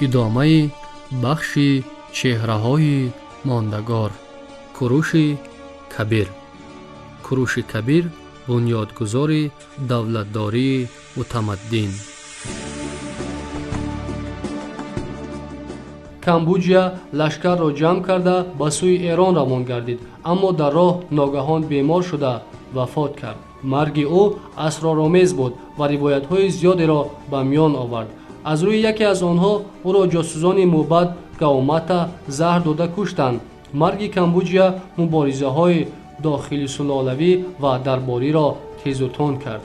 ادامه بخش چهره‌های ماندگار. کوروش کبیر. کوروش کبیر بنیادگذار دولتداری متمدن. کامبوجیا لشکر را جمع کرده به سوی ایران روان گردید، اما در راه ناگهان بیمار شده وفات کرد. مرگ او اسرارآمیز بود و روایت‌های زیادی را به میان آورد. از روی یکی از آنها او را جاسوسان موبد گاومتا زهر داده کشتند. مرگ کامبوجیا مبارزه‌های داخلی سلالوی و درباری را تیز و تند کرد.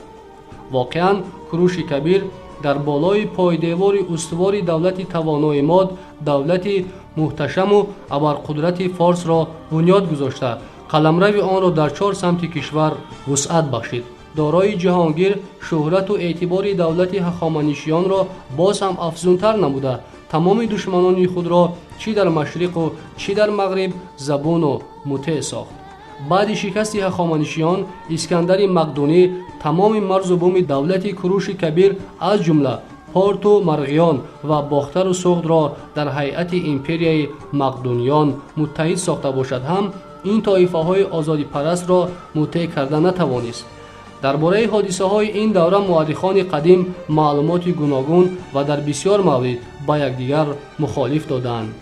واقعاً کوروش کبیر در بالای پایدیوار استوار دولت توانای ماد، دولت محتشم و ابرقدرت فارس را بنیاد گذاشته، قلمرو آن را در 4 سمت کشور وسعت بخشید. دارای جهانگیر شهرت و اعتبار دولت هخامنشیان را باز هم افزونتر نموده، تمام دشمنان خود را چی در مشرق و چی در مغرب زبون و مطیع ساخت. بعد شکست هخامنشیان، اسکندر مقدونی تمام مرز و بوم دولت کوروش کبیر از جمله پارت و مرغیان و باختر و سغد را در هیئت امپریای مقدونیان متحد ساخته باشد هم این طایفه های آزادی پرست را مطیع کرده نتوانست. درباره حادثه های این دوره مورخان قدیم معلومات گوناگون و در بسیار مورد با یکدیگر مخالف دادند.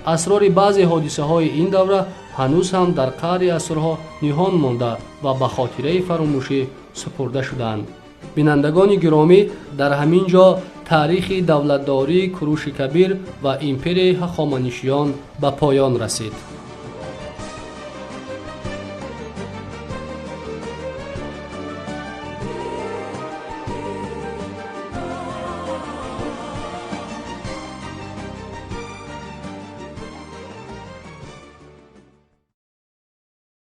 اسرار بعضی حادثه های این دوره هنوز هم در قعر عصرها نهان مانده و به خاطره فراموشی سپرده شدند. بینندگان گرامی، در همین جا تاریخ دولتداری کوروش کبیر و امپری هخامنشیان به پایان رسید.